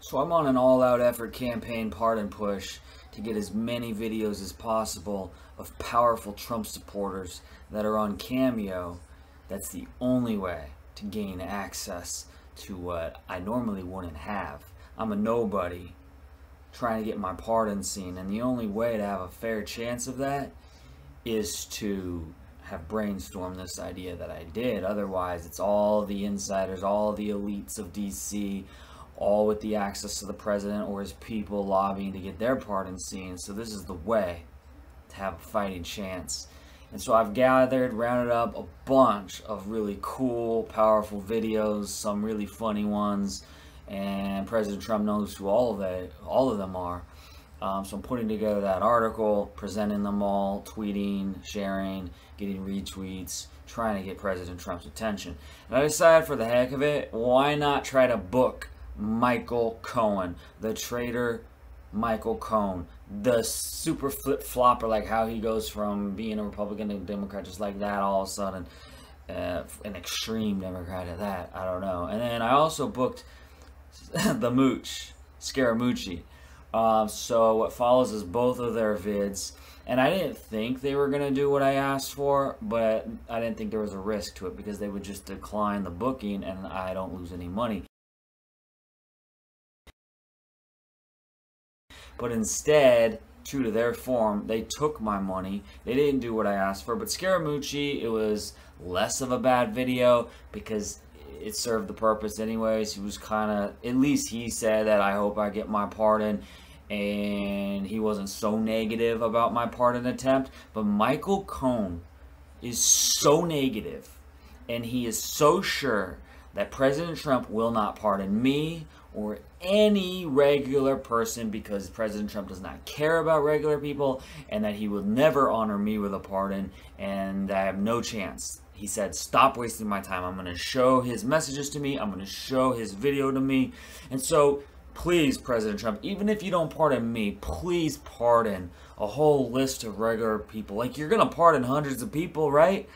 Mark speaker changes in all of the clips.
Speaker 1: So I'm on an all-out effort campaign pardon push to get as many videos as possible of powerful Trump supporters that are on Cameo. That's the only way to gain access to what I normally wouldn't have. I'm a nobody trying to get my pardon seen, and the only way to have a fair chance of that is to have brainstormed this idea that I did. Otherwise, it's all the insiders, all the elites of DC, all with the access to the president or his people lobbying to get their pardon seen. So this is the way to have a fighting chance. And so I've rounded up a bunch of really cool, powerful videos, some really funny ones, and President Trump knows who all of them are. So I'm putting together that article, presenting them all, tweeting, sharing, getting retweets, trying to get President Trump's attention. And I decided, for the heck of it, why not try to book Michael Cohen, the traitor Michael Cohen, the super flip-flopper, like how he goes from being a Republican to a Democrat just like that all of a sudden, an extreme Democrat at that, I don't know. And then I also booked the Mooch, Scaramucci. So what follows is both of their vids, and I didn't think they were going to do what I asked for, but I didn't think there was a risk to it because they would just decline the booking and I don't lose any money. But instead, true to their form, they took my money. They didn't do what I asked for. But Scaramucci, it was less of a bad video because it served the purpose anyways. He was kind of, at least he said that I hope I get my pardon. And he wasn't so negative about my pardon attempt. But Michael Cohen is so negative. And he is so sure that President Trump will not pardon me or any regular person because President Trump does not care about regular people, and that he will never honor me with a pardon, and I have no chance. He said, stop wasting my time. I'm going to show his messages to me. I'm going to show his video to me. And so, please, President Trump, even if you don't pardon me, please pardon a whole list of regular people. Like, you're going to pardon hundreds of people, right?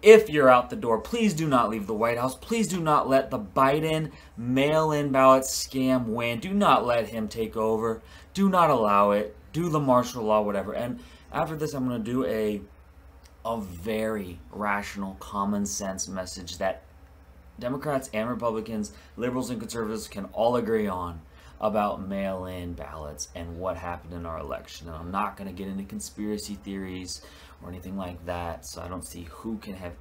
Speaker 1: If you're out the door, please do not leave the White House. Please do not let the Biden mail-in ballot scam win. Do not let him take over. Do not allow it. Do the martial law, whatever. And after this, I'm going to do a very rational, common sense message that Democrats and Republicans, liberals and conservatives can all agree on about mail-in ballots and what happened in our election. And I'm not going to get into conspiracy theories or anything like that, so I don't see who can have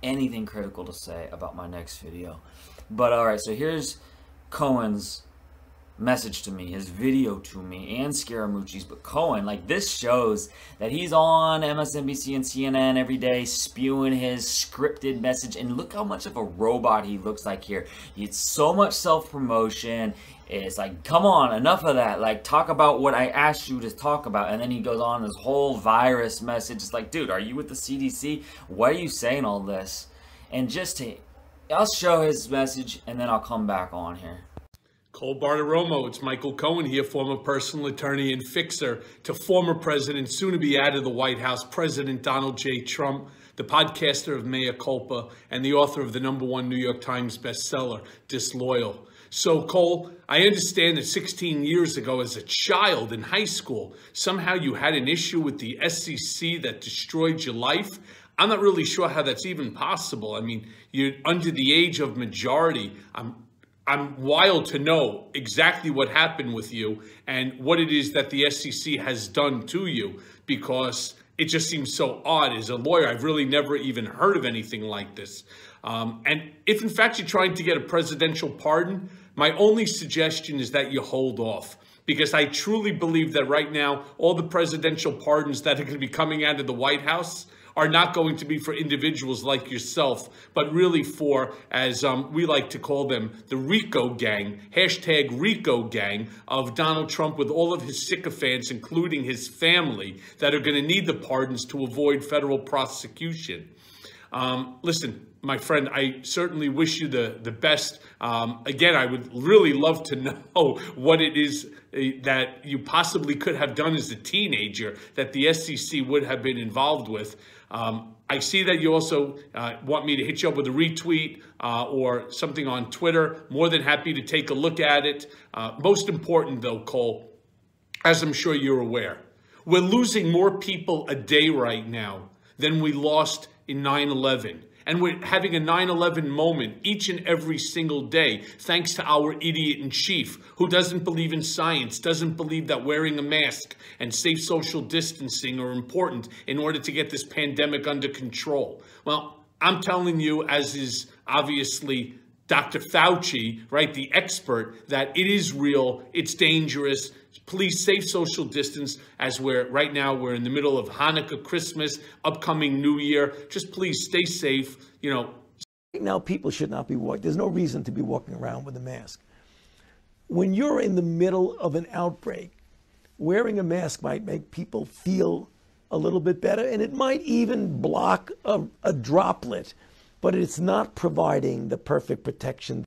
Speaker 1: anything critical to say about my next video. But alright, so here's Cohen's message to me, his video to me, and Scaramucci's. But Cohen, like, this shows that he's on MSNBC and CNN every day spewing his scripted message, and look how much of a robot he looks like here. It's so much self-promotion. It's like, come on, enough of that. Like, talk about what I asked you to talk about. And then he goes on this whole virus message. It's like, dude, are you with the CDC? Why are you saying all this? And I'll show his message, and then I'll come back on here.
Speaker 2: Cole Bartiromo, it's Michael Cohen here, former personal attorney and fixer to former president, soon to be out of the White House, President Donald J. Trump, the podcaster of Mea Culpa, and the author of the #1 New York Times bestseller, Disloyal. So, Cole, I understand that 16 years ago as a child in high school, somehow you had an issue with the SEC that destroyed your life. I'm not really sure how that's even possible. I mean, you're under the age of majority. I'm wild to know exactly what happened with you and what it is that the SEC has done to you, because it just seems so odd. As a lawyer, I've really never even heard of anything like this. And if in fact you're trying to get a presidential pardon, my only suggestion is that you hold off, because I truly believe that right now, all the presidential pardons that are going to be coming out of the White House are not going to be for individuals like yourself, but really for, as we like to call them, the RICO gang, hashtag RICO gang of Donald Trump with all of his sycophants, including his family, that are going to need the pardons to avoid federal prosecution. Listen, my friend, I certainly wish you the best. Again, I would really love to know what it is that you possibly could have done as a teenager that the SEC would have been involved with. I see that you also want me to hit you up with a retweet or something on Twitter. More than happy to take a look at it. Most important, though, Cole, as I'm sure you're aware, we're losing more people a day right now than we lost in 9/11. And we're having a 9/11 moment each and every single day, thanks to our idiot in chief, who doesn't believe in science, doesn't believe that wearing a mask and safe social distancing are important in order to get this pandemic under control. Well, I'm telling you, as is obviously Dr. Fauci, right, the expert, that it is real, it's dangerous. Please safe social distance as right now we're in the middle of Hanukkah, Christmas, upcoming New Year. Just please stay safe, you know.
Speaker 3: Right now, people should not be walking. There's no reason to be walking around with a mask. When you're in the middle of an outbreak, wearing a mask might make people feel a little bit better, and it might even block a droplet, but it's not providing the perfect protection.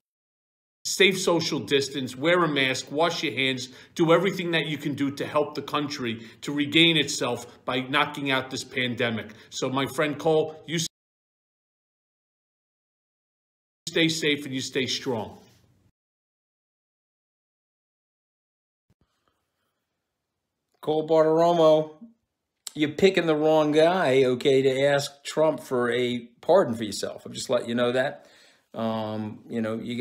Speaker 2: Safe social distance, wear a mask, wash your hands, do everything that you can do to help the country to regain itself by knocking out this pandemic. So my friend Cole, you stay safe and you stay strong.
Speaker 4: Cole Bartiromo, you're picking the wrong guy, okay, to ask Trump for a pardon for yourself. I'm just letting you know that. You know, you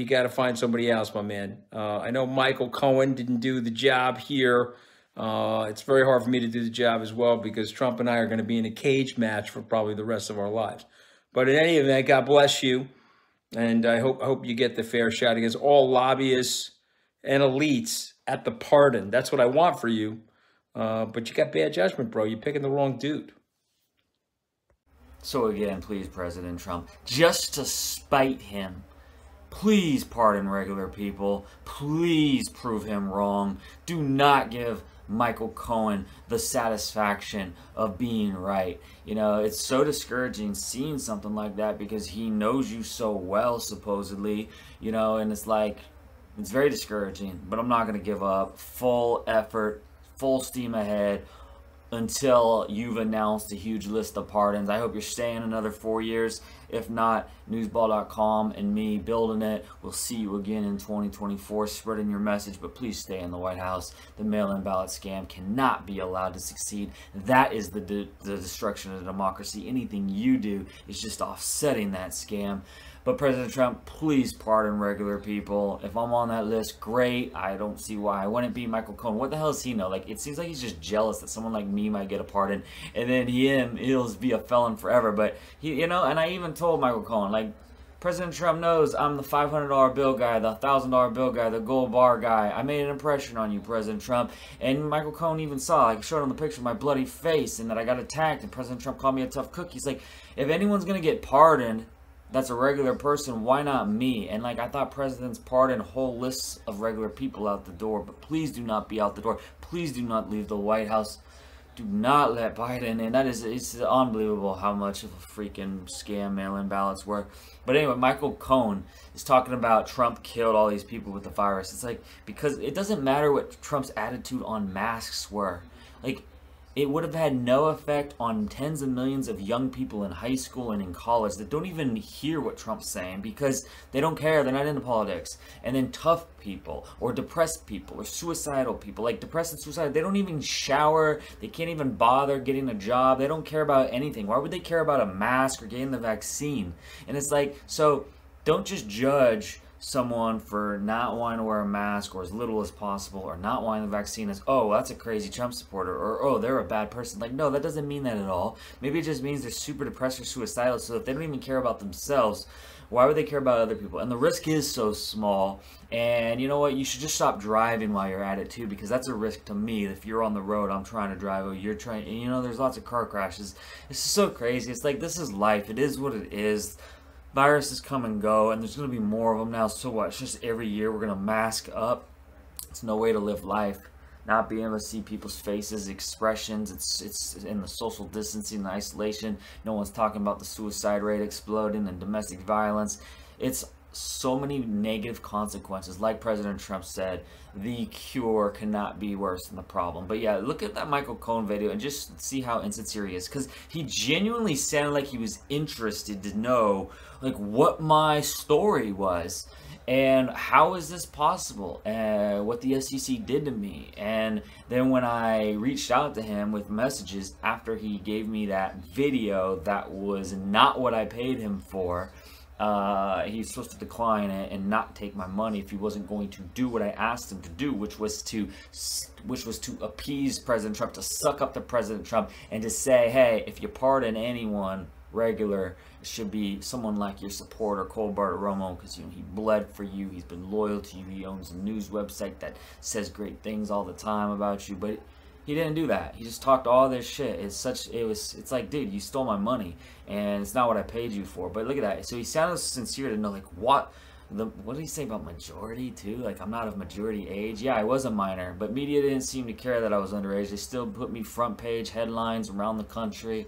Speaker 4: gotta find somebody else, my man. I know Michael Cohen didn't do the job here. It's very hard for me to do the job as well because Trump and I are going to be in a cage match for probably the rest of our lives. But in any event, God bless you, and I hope you get the fair shot against all lobbyists and elites at the pardon. That's what I want for you. But you got bad judgment, bro. You're picking the wrong dude.
Speaker 1: So again, please, President Trump, just to spite him, please pardon regular people. Please prove him wrong. Do not give Michael Cohen the satisfaction of being right. You know, it's so discouraging seeing something like that because he knows you so well, supposedly, you know, and it's like, it's very discouraging, but I'm not going to give up. Full effort, full steam ahead, until you've announced a huge list of pardons. I hope you're staying another 4 years. If not, newsball.com and me building it. We'll see you again in 2024, spreading your message, but please stay in the White House. The mail-in ballot scam cannot be allowed to succeed. That is the destruction of democracy. Anything you do is just offsetting that scam. But President Trump, please pardon regular people. If I'm on that list, great. I don't see why I wouldn't be. Michael Cohen, what the hell does he know? Like, it seems like he's just jealous that someone like me might get a pardon, and then he'll be a felon forever. But he, you know, and I even told Michael Cohen, like, President Trump knows I'm the $500 bill guy, the $1,000 bill guy, the gold bar guy. I made an impression on you, President Trump. And Michael Cohen even saw, I showed him the picture of my bloody face and that I got attacked, and President Trump called me a tough cookie. He's like, if anyone's going to get pardoned, that's a regular person, why not me? And like, I thought presidents pardon whole lists of regular people out the door, but please do not be out the door. Please do not leave the White House. Do not let Biden in. It's unbelievable how much of a freaking scam mail-in ballots were. But anyway, Michael Cohen is talking about Trump killed all these people with the virus. It's like, because it doesn't matter what Trump's attitude on masks were. Like, it would have had no effect on tens of millions of young people in high school and in college that don't even hear what Trump's saying because they don't care. They're not into politics. And then tough people or depressed people or suicidal people, like depressed and suicidal, they don't even shower. They can't even bother getting a job. They don't care about anything. Why would they care about a mask or getting the vaccine? And it's like, so don't just judge someone for not wanting to wear a mask or as little as possible, or not wanting the vaccine as, oh, that's a crazy Trump supporter, or oh, they're a bad person. Like, no, that doesn't mean that at all. Maybe it just means they're super depressed or suicidal, so if they don't even care about themselves, why would they care about other people? And the risk is so small. And you know what? You should just stop driving while you're at it too, because that's a risk to me. If you're on the road, I'm trying to drive, or you're trying, and you know, there's lots of car crashes. It's just so crazy. It's like, this is life. It is what it is. Viruses come and go, and there's going to be more of them now. So what? It's just every year we're going to mask up. It's no way to live life. not being able to see people's faces, expressions. It's in the social distancing, the isolation. No one's talking about the suicide rate exploding and domestic violence. It's so many negative consequences. Like President Trump said, the cure cannot be worse than the problem. But yeah, look at that Michael Cohen video and just see how insincere he is, because he genuinely sounded like he was interested to know like what my story was and how is this possible, and what the SEC did to me. And then when I reached out to him with messages after he gave me that video that was not what I paid him for, he's supposed to decline it and not take my money if he wasn't going to do what I asked him to do, which was to appease President Trump, to suck up to President Trump, and to say, hey, if you pardon anyone regular, it should be someone like your supporter, Cole Bartiromo, because he bled for you, he's been loyal to you, he owns a news website that says great things all the time about you. But he didn't do that. He just talked all this shit. It's like, dude, you stole my money and it's not what I paid you for. But look at that. So he sounded sincere to know, like, what did he say about majority too? Like, I'm not of majority age. Yeah, I was a minor, but media didn't seem to care that I was underage. They still put me front page headlines around the country.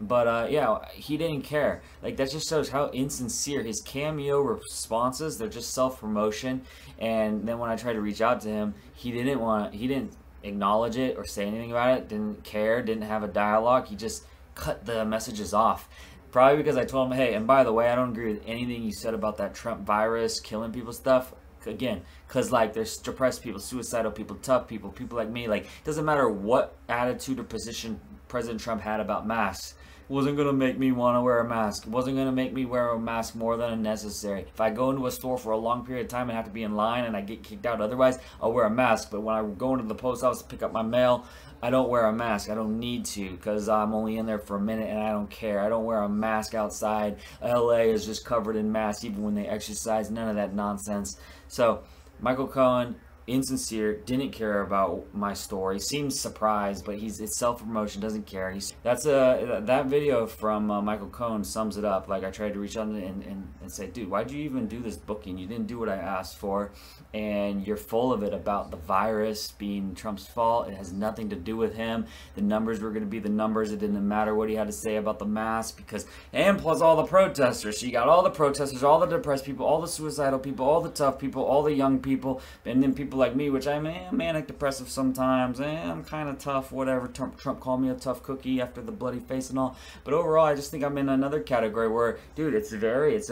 Speaker 1: But yeah, he didn't care. Like, that just shows how insincere his cameo responses. They're just self-promotion. And then when I tried to reach out to him, he didn't acknowledge it or say anything about it, didn't care, didn't have a dialogue. He just cut the messages off. Probably because I told him, hey, and by the way, I don't agree with anything you said about that Trump virus, killing people stuff. Again, because like there's depressed people, suicidal people, tough people, people like me. Like, it doesn't matter what attitude or position President Trump had about masks. It wasn't going to make me want to wear a mask. It wasn't going to make me wear a mask more than necessary. If I go into a store for a long period of time and have to be in line and I get kicked out otherwise, I'll wear a mask. But when I go into the post office to pick up my mail, I don't wear a mask. I don't need to, because I'm only in there for a minute and I don't care. I don't wear a mask outside. LA is just covered in masks even when they exercise. None of that nonsense. So Michael Cohen, insincere, didn't care about my story, seems surprised, but it's self-promotion, doesn't care. That video from Michael Cohen sums it up. Like, I tried to reach out and say, dude, why'd you even do this booking? You didn't do what I asked for, and you're full of it about the virus being Trump's fault. It has nothing to do with him. The numbers were going to be the numbers. It didn't matter what he had to say about the mask, because, and plus all the protesters. So you got all the protesters, all the depressed people, all the suicidal people, all the tough people, all the young people, and then people like me, which I'm manic depressive sometimes, I'm kind of tough, whatever. Trump called me a tough cookie after the bloody face and all, but overall I just think I'm in another category where, dude, it's a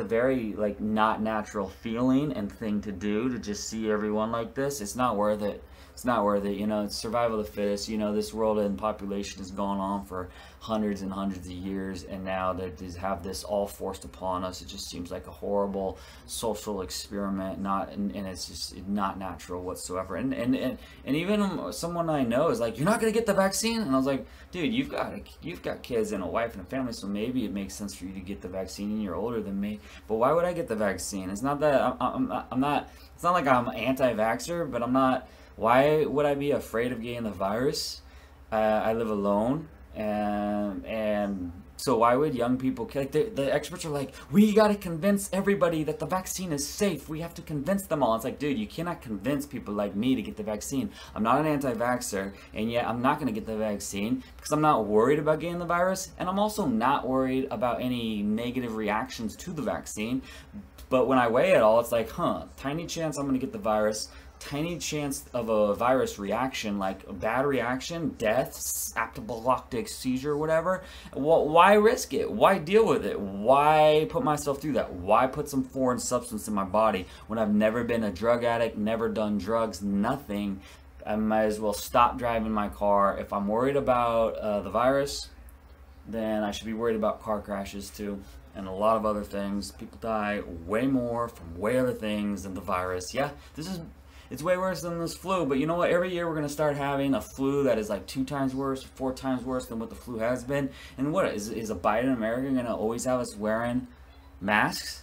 Speaker 1: very like not natural feeling and thing to do, to just see everyone like this. It's not worth it. It's not worth it. You know, it's survival of the fittest. You know, this world and population has gone on for hundreds and hundreds of years, and now that they have this all forced upon us, it just seems like a horrible social experiment. And it's just not natural whatsoever. And even someone I know is like, you're not gonna get the vaccine, and I was like, dude, you've got kids and a wife and a family, so maybe it makes sense for you to get the vaccine, and you're older than me. But why would I get the vaccine? It's not that I'm not. It's not like I'm anti-vaxxer, but I'm not. Why would I be afraid of getting the virus? I live alone, and so why would young people, like the experts are like, we got to convince everybody that the vaccine is safe. We have to convince them all. It's like, dude, you cannot convince people like me to get the vaccine. I'm not an anti-vaxxer, and yet I'm not going to get the vaccine because I'm not worried about getting the virus, and I'm also not worried about any negative reactions to the vaccine. But when I weigh it all, it's like, tiny chance I'm going to get the virus. Tiny chance of a virus reaction, like a bad reaction, death, apoplectic seizure, whatever. Why risk it? Why deal with it? Why put myself through that? Why put some foreign substance in my body when I've never been a drug addict, never done drugs, nothing? I might as well stop driving my car. If I'm worried about the virus, then I should be worried about car crashes too, and a lot of other things. People die way more from way other things than the virus. Yeah, it's way worse than this flu, but you know what? Every year we're going to start having a flu that is like 2 times worse, 4 times worse than what the flu has been. And what is a Biden America going to always have us wearing masks?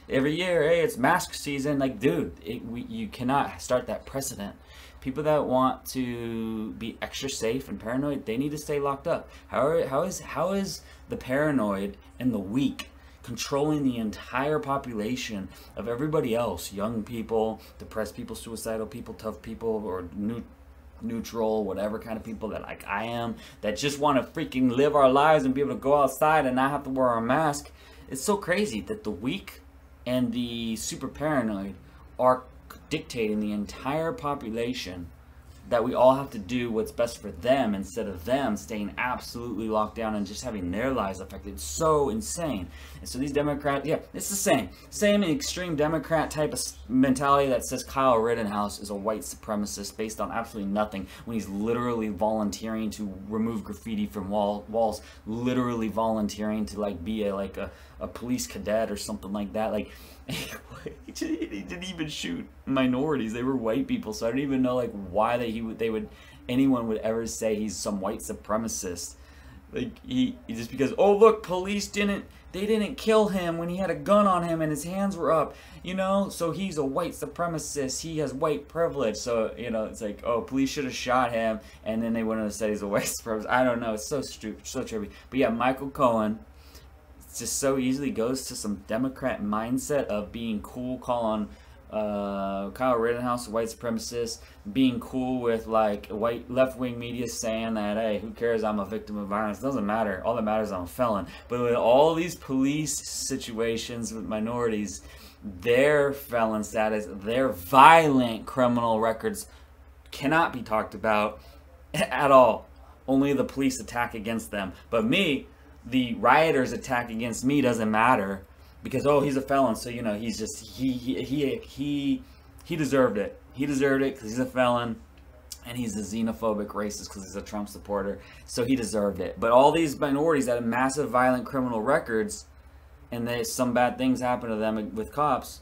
Speaker 1: Every year, hey, it's mask season. Like, dude, you cannot start that precedent. People that want to be extra safe and paranoid, they need to stay locked up. How is the paranoid and the weak controlling the entire population of everybody else? Young people, depressed people, suicidal people, tough people, or neutral, whatever kind of people that like I am, that just want to freaking live our lives and be able to go outside and not have to wear our mask. It's so crazy that the weak and the super paranoid are dictating the entire population that we all have to do what's best for them instead of them staying absolutely locked down and just having their lives affected. It's so insane. And so these Democrats, yeah, it's the same extreme Democrat type of mentality that says Kyle Rittenhouse is a white supremacist based on absolutely nothing, when he's literally volunteering to remove graffiti from walls, literally volunteering to like be a police cadet or something like that. Like, he didn't even shoot minorities. They were white people, so I don't even know like why anyone would ever say he's some white supremacist. Like he just because, oh look, police didn't kill him when he had a gun on him and his hands were up, you know, so he's a white supremacist, he has white privilege. So, you know, it's like, oh, police should have shot him, and then they wouldn't have said he's a white supremacist. I don't know, it's so stupid, so trippy. But yeah, Michael Cohen just so easily goes to some Democrat mindset of being cool, calling Kyle Rittenhouse a white supremacist, being cool with like white left-wing media saying that, hey, who cares, I'm a victim of violence, doesn't matter, all that matters is I'm a felon. But with all these police situations with minorities, their felon status, their violent criminal records cannot be talked about at all. Only the police attack against them. But me, the rioters' attack against me doesn't matter, because, oh, he's a felon, so, you know, he's just, he deserved it. He deserved it because he's a felon, and he's a xenophobic racist because he's a Trump supporter, so he deserved it. But all these minorities that have massive violent criminal records, and some bad things happen to them with cops,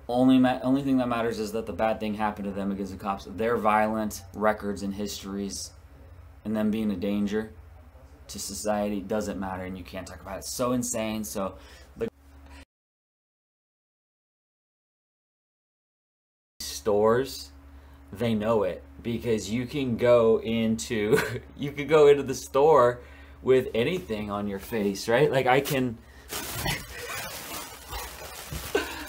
Speaker 1: only thing that matters is that the bad thing happened to them against the cops. Their violent records and histories and them being a danger to society doesn't matter, and you can't talk about it. It's so insane. So the stores, they know it, because you can go into the store with anything on your face, right? Like I can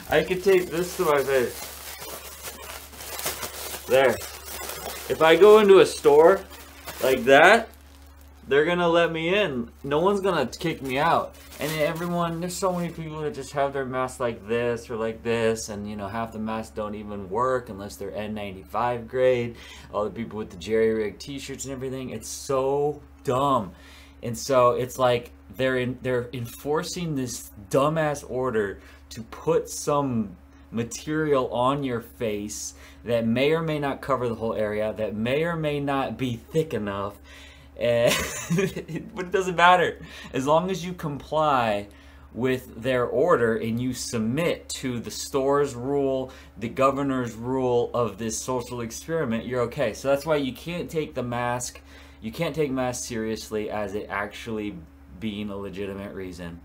Speaker 1: tape this to my face. There. If I go into a store like that, they're gonna let me in. No one's gonna kick me out. And there's so many people that just have their masks like this or like this, and you know, half the masks don't even work unless they're N95 grade. All the people with the jerry-rigged t-shirts and everything, it's so dumb. And so it's like they're enforcing this dumbass order to put some material on your face that may or may not cover the whole area, that may or may not be thick enough. But it doesn't matter. As long as you comply with their order and you submit to the store's rule, the governor's rule of this social experiment, you're okay. So that's why you can't take masks seriously as it actually being a legitimate reason.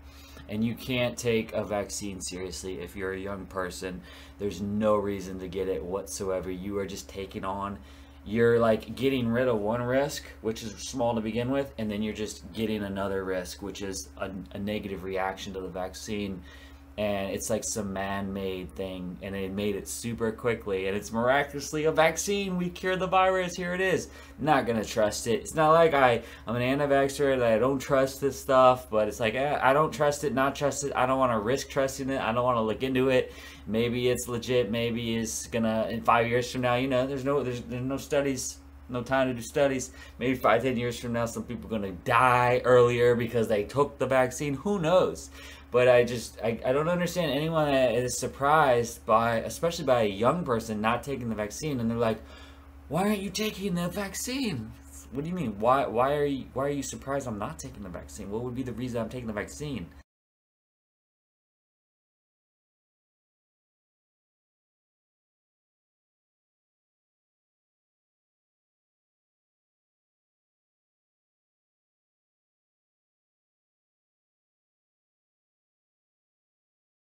Speaker 1: And you can't take a vaccine seriously if you're a young person. There's no reason to get it whatsoever. You are just taking on, you're like getting rid of one risk, which is small to begin with, and then you're just getting another risk, which is a negative reaction to the vaccine. And it's like some man-made thing, and they made it super quickly, and it's miraculously a vaccine. We cured the virus. Here it is. Not gonna trust it. It's not like I'm an anti-vaxxer that I don't trust this stuff, but it's like I don't trust it, not trust it. I don't want to risk trusting it. I don't want to look into it. Maybe it's legit. Maybe it's gonna, in 5 years from now, you know, there's no studies. No time to do studies. Maybe 5-10 years from now, some people are going to die earlier because they took the vaccine. Who knows? But I don't understand anyone that is surprised by, especially by a young person not taking the vaccine, and they're like, why aren't you taking the vaccine? What do you mean? Why are you surprised I'm not taking the vaccine? What would be the reason I'm taking the vaccine?